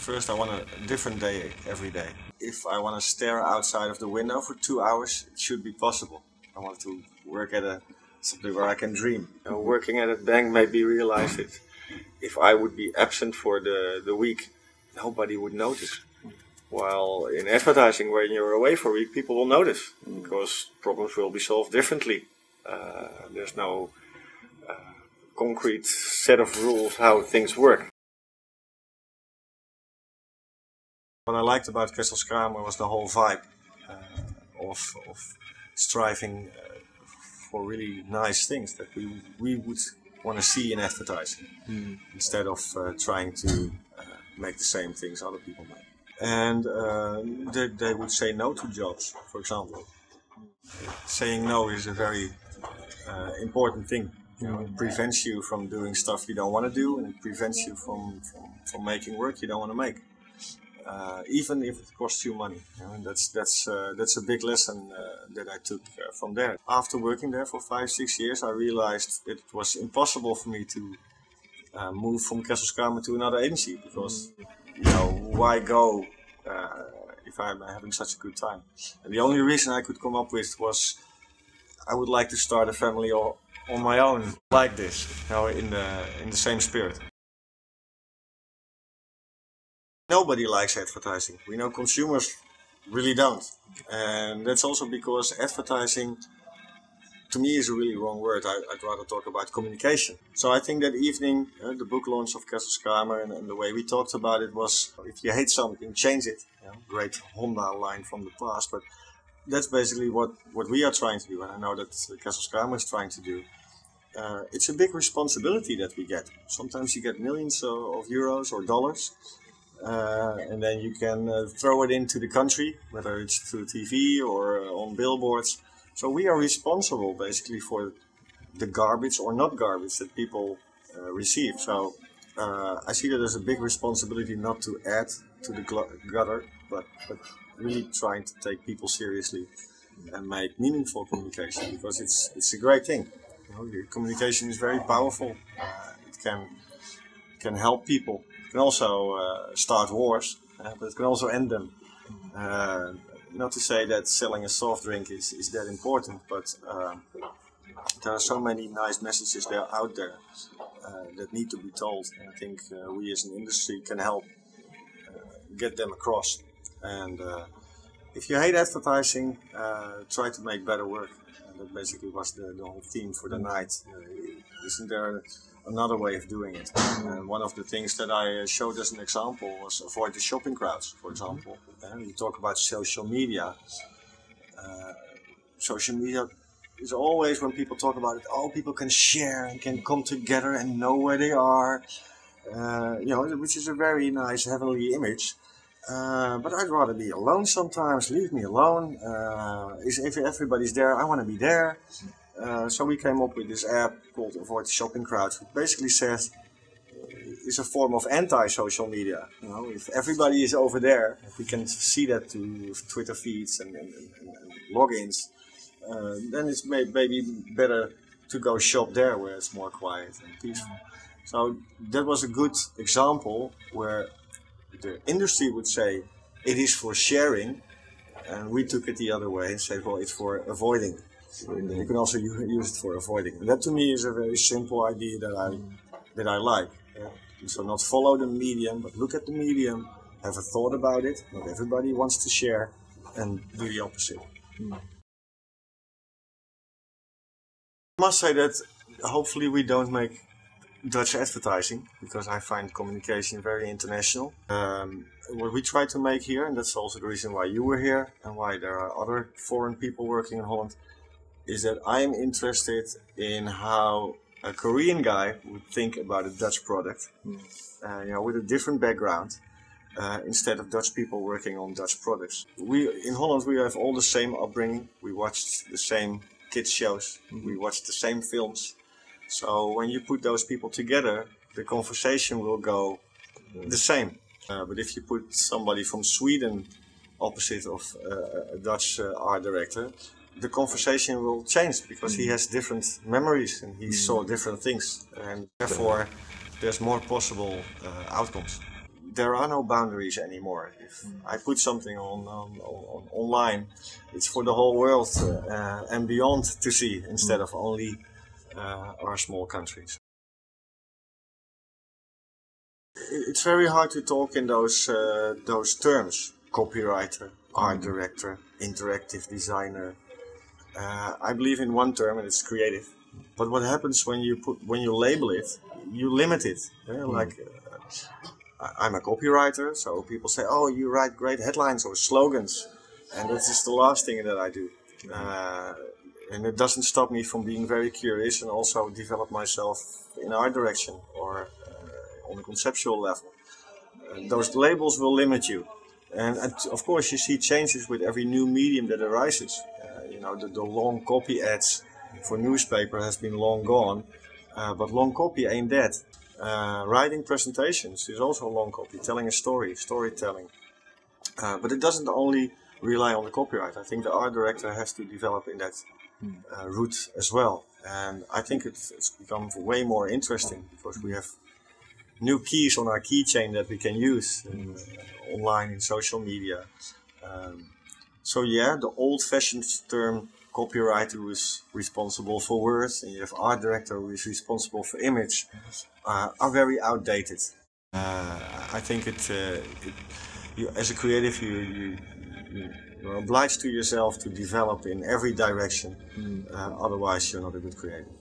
First, I want a different day every day. If I want to stare outside of the window for 2 hours, it should be possible. I want to work at something where I can dream. Working at a bank made me realize that if I would be absent for the week, nobody would notice. While in advertising, when you're away for a week, people will notice because problems will be solved differently. There's no concrete set of rules how things work. What I liked about KesselsKramer was the whole vibe of striving for really nice things that we would want to see in advertising instead of trying to make the same things other people make. And they would say no to jobs, for example. Saying no is a very important thing. It prevents you from doing stuff you don't want to do, and it prevents you from making work you don't want to make. Even if it costs you money, and that's a big lesson that I took from there. After working there for 5-6 years, I realized it was impossible for me to move from KesselsKramer to another agency because why go if I'm having such a good time? And the only reason I could come up with was I would like to start a family on my own like this, in the same spirit. Nobody likes advertising. We know consumers really don't. And that's also because advertising, to me, is a really wrong word. I'd rather talk about communication. So I think that evening, the book launch of KesselsKramer and the way we talked about it was, if you hate something, change it. Great Honda line from the past. But that's basically what we are trying to do. And I know that KesselsKramer is trying to do. It's a big responsibility that we get. Sometimes you get millions of euros or dollars. And then you can throw it into the country, whether it's through TV or on billboards. So we are responsible basically for the garbage or not garbage that people receive. So I see that as a big responsibility not to add to the gutter, but really trying to take people seriously and make meaningful communication, because it's a great thing. Communication is very powerful. It can help people. It can also start wars, but it can also end them. Not to say that selling a soft drink is that important, but there are so many nice messages out there that need to be told. And I think we as an industry can help get them across. And if you hate advertising, try to make better work. And that basically was the whole theme for the night. Isn't there another way of doing it? And one of the things that I showed as an example was avoid the shopping crowds, for example. You talk about social media. Social media is always, when people talk about it, people can share and can come together and know where they are, which is a very nice heavenly image. But I'd rather be alone sometimes. Leave me alone. If everybody's there, I want to be there. So we came up with this app called Avoid the Shopping Crowds, which basically says it's a form of anti-social media. If everybody is over there, if we can see that to Twitter feeds and logins, then it's maybe better to go shop there where it's more quiet and peaceful. So that was a good example where the industry would say it is for sharing, and we took it the other way and said, well, it's for avoiding. You can also use it for avoiding. And that to me is a very simple idea that I like. So not follow the medium, but look at the medium, have a thought about it. Not everybody wants to share, and do the opposite. I must say that hopefully we don't make Dutch advertising, because I find communication very international. What we try to make here, and that's also the reason why you were here and why there are other foreign people working in Holland, is that I am interested in how a Korean guy would think about a Dutch product, with a different background, instead of Dutch people working on Dutch products. In Holland we have all the same upbringing. We watched the same kids shows, we watched the same films. So when you put those people together, the conversation will go the same. But if you put somebody from Sweden opposite of a Dutch art director, the conversation will change, because he has different memories and he saw different things, and therefore there's more possible outcomes. there are no boundaries anymore. If I put something on online, it's for the whole world and beyond to see, instead of only our small countries. It's very hard to talk in those terms: copywriter, art director, interactive designer. I believe in one term, and it's creative. But what happens when you label it, you limit it. Yeah? Like I'm a copywriter, so people say, "Oh, you write great headlines or slogans," and that is the last thing that I do. And it doesn't stop me from being very curious and also develop myself in art direction or on a conceptual level. Those labels will limit you. And of course, you see changes with every new medium that arises. The long copy ads for newspaper has been long gone, but long copy ain't dead. Writing presentations is also long copy, telling a story, storytelling. But it doesn't only rely on the copyright. I think the art director has to develop in that route as well. And I think it's become way more interesting because we have new keys on our keychain that we can use online in social media. So yeah, the old-fashioned term copywriter who is responsible for words, and you have art director who is responsible for image, are very outdated. I think you, as a creative, you're obliged to yourself to develop in every direction. Otherwise, you're not a good creative.